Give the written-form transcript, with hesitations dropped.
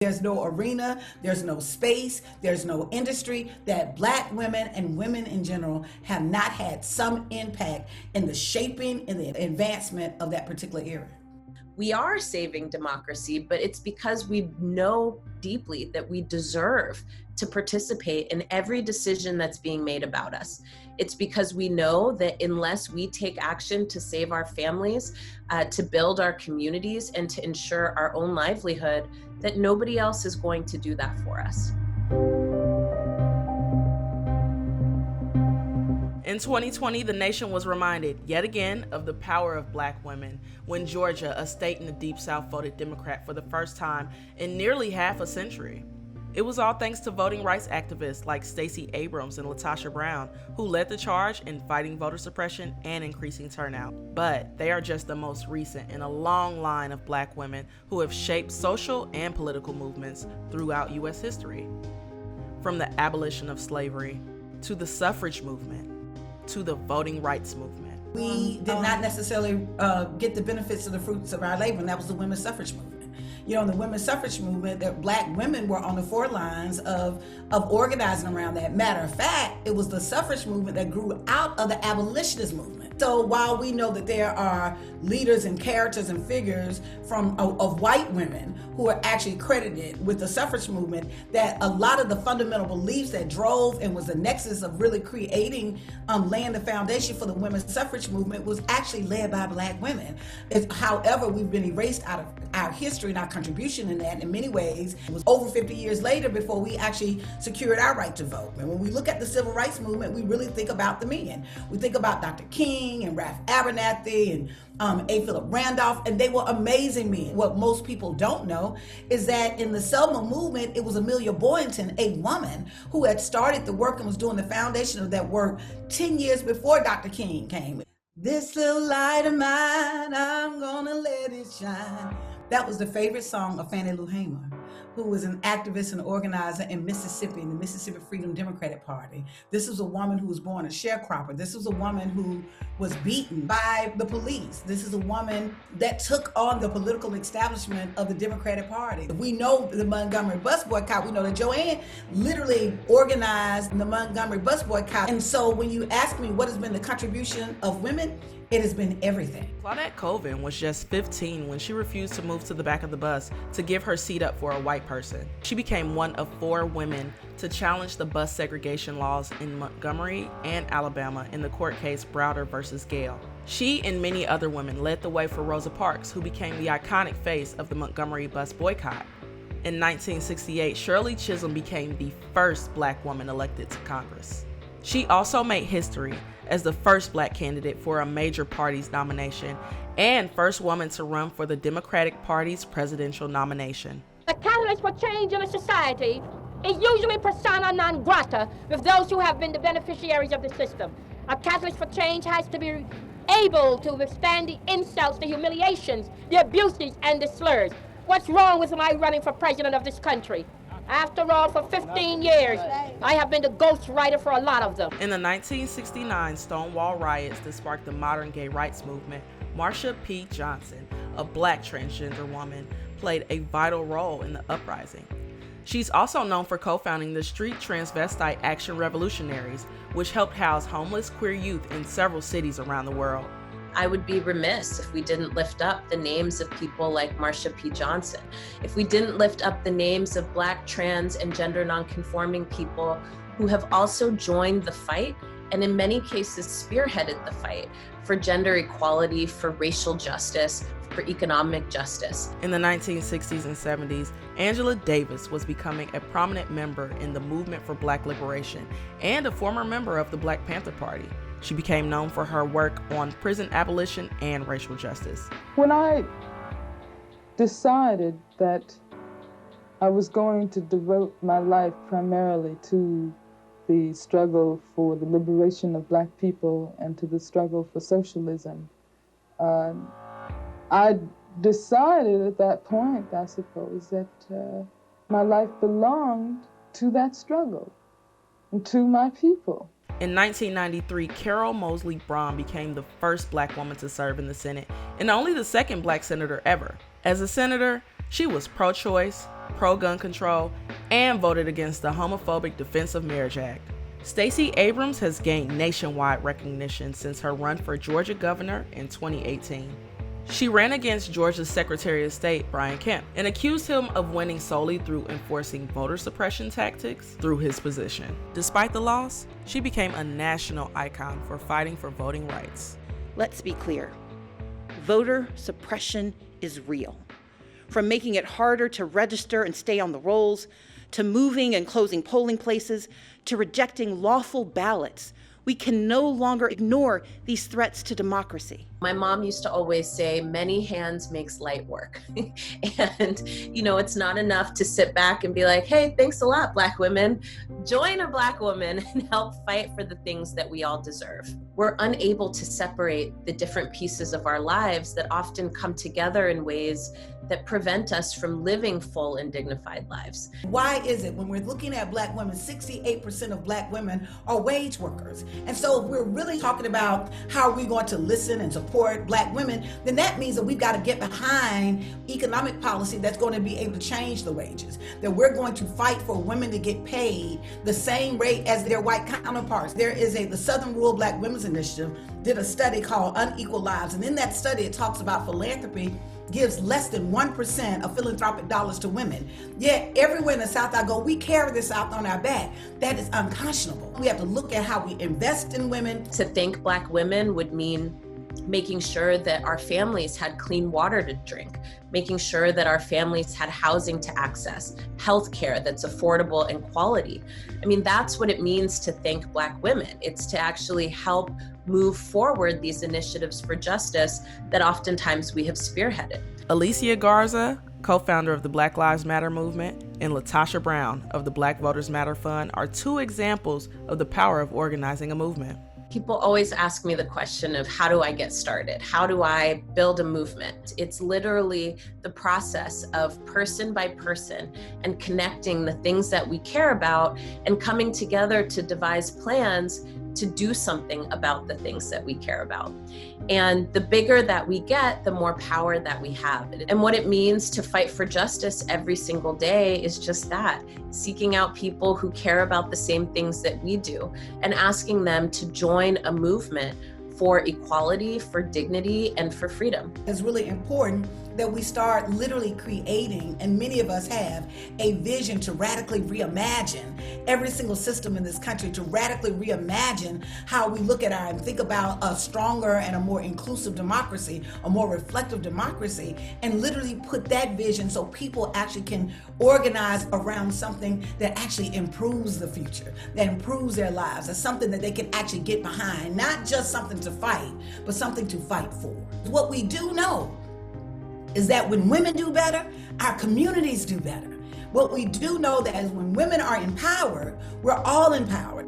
There's no arena, there's no space, there's no industry that Black women and women in general have not had some impact in the shaping and the advancement of that particular era. We are saving democracy, but it's because we know deeply that we deserve to participate in every decision that's being made about us. It's because we know that unless we take action to save our families, to build our communities, and to ensure our own livelihood, that nobody else is going to do that for us. In 2020, the nation was reminded yet again of the power of Black women when Georgia, a state in the Deep South, voted Democrat for the first time in nearly half a century. It was all thanks to voting rights activists like Stacey Abrams and LaTosha Brown, who led the charge in fighting voter suppression and increasing turnout. But they are just the most recent in a long line of Black women who have shaped social and political movements throughout U.S. history. From the abolition of slavery, to the suffrage movement, to the voting rights movement. We did not necessarily get the benefits of the fruits of our labor, and that was the women's suffrage movement. You know, in the women's suffrage movement, that Black women were on the forelines of organizing around that. Matter of fact, it was the suffrage movement that grew out of the abolitionist movement. So while we know that there are leaders and characters and figures of white women who are actually credited with the suffrage movement, that a lot of the fundamental beliefs that drove and was the nexus of really creating, laying the foundation for the women's suffrage movement was actually led by Black women. However, we've been erased out of our history and our contribution in that in many ways. It was over 50 years later before we actually secured our right to vote. And when we look at the civil rights movement, we really think about the men. We think about Dr. King and Ralph Abernathy and A. Philip Randolph, and they were amazing men. What most people don't know is that in the Selma movement, it was Amelia Boynton, a woman, who had started the work and was doing the foundation of that work 10 years before Dr. King came. This little light of mine, I'm gonna let it shine. That was the favorite song of Fannie Lou Hamer, who was an activist and organizer in Mississippi, in the Mississippi Freedom Democratic Party. This was a woman who was born a sharecropper. This was a woman who was beaten by the police. This is a woman that took on the political establishment of the Democratic Party. We know the Montgomery bus boycott. We know that Joanne literally organized the Montgomery bus boycott. And so when you ask me what has been the contribution of women, it has been everything. Claudette Coven was just 15 when she refused to move to the back of the bus to give her seat up for a white person. She became one of 4 women to challenge the bus segregation laws in Montgomery and Alabama in the court case Browder versus Gale. She and many other women led the way for Rosa Parks, who became the iconic face of the Montgomery bus boycott. In 1968, Shirley Chisholm became the first Black woman elected to Congress. She also made history as the first Black candidate for a major party's nomination and first woman to run for the Democratic Party's presidential nomination. The catalyst for change in a society is usually persona non grata with those who have been the beneficiaries of the system. A catalyst for change has to be able to withstand the insults, the humiliations, the abuses, and the slurs. What's wrong with my running for president of this country? After all, for 15 years, I have been the ghostwriter for a lot of them. In the 1969 Stonewall riots that sparked the modern gay rights movement, Marcia P Johnson, a Black transgender woman, played a vital role in the uprising. She's also known for co-founding the Street Transvestite Action Revolutionaries, which helped house homeless queer youth in several cities around the world. I would be remiss if we didn't lift up the names of people like Marcia P Johnson, if we didn't lift up the names of Black, trans, and gender nonconforming people who have also joined the fight and in many cases spearheaded the fight for gender equality, for racial justice, for economic justice. In the 1960s and 70s, Angela Davis was becoming a prominent member in the movement for Black liberation and a former member of the Black Panther Party. She became known for her work on prison abolition and racial justice. When I decided that I was going to devote my life primarily to the struggle for the liberation of Black people and to the struggle for socialism, I decided at that point, I suppose, that my life belonged to that struggle and to my people. In 1993, Carol Moseley Braun became the first Black woman to serve in the Senate and only the second Black senator ever. As a senator, she was pro-choice, pro-gun control, and voted against the homophobic Defense of Marriage Act. Stacey Abrams has gained nationwide recognition since her run for Georgia governor in 2018. She ran against Georgia's Secretary of State, Brian Kemp, and accused him of winning solely through enforcing voter suppression tactics through his position. Despite the loss, she became a national icon for fighting for voting rights. Let's be clear. Voter suppression is real. From making it harder to register and stay on the rolls, to moving and closing polling places, to rejecting lawful ballots, we can no longer ignore these threats to democracy. My mom used to always say, many hands makes light work. And, it's not enough to sit back and be like, hey, thanks a lot, Black women. Join a Black woman and help fight for the things that we all deserve. We're unable to separate the different pieces of our lives that often come together in ways that prevent us from living full and dignified lives. Why is it when we're looking at Black women, 68% of Black women are wage workers? And so if we're really talking about how are we going to listen and support Black women, then that means that we've got to get behind economic policy that's going to be able to change the wages, that we're going to fight for women to get paid the same rate as their white counterparts. There is the Southern Rural Black Women's Initiative did a study called Unequal Lives. And in that study, it talks about philanthropy gives less than 1% of philanthropic dollars to women. Yet everywhere in the South I go, we carry this out on our back. That is unconscionable. We have to look at how we invest in women. To thank Black women would mean making sure that our families had clean water to drink, making sure that our families had housing to access, healthcare that's affordable and quality. I mean, that's what it means to thank Black women. It's to actually help move forward these initiatives for justice that oftentimes we have spearheaded. Alicia Garza, co-founder of the Black Lives Matter movement, and Latasha Brown of the Black Voters Matter Fund are two examples of the power of organizing a movement. People always ask me the question of how do I get started? How do I build a movement? It's literally the process of person by person and connecting the things that we care about and coming together to devise plans to do something about the things that we care about. And the bigger that we get, the more power that we have. And what it means to fight for justice every single day is just that, seeking out people who care about the same things that we do and asking them to join a movement for equality, for dignity, and for freedom. It's really important that we start literally creating, and many of us have, a vision to radically reimagine every single system in this country, to radically reimagine how we look at and think about a stronger and a more inclusive democracy, a more reflective democracy, and literally put that vision so people actually can organize around something that actually improves the future, that improves their lives, that's something that they can actually get behind, not just something to fight, but something to fight for. What we do know is that when women do better, our communities do better. What we do know that is when women are empowered, we're all empowered.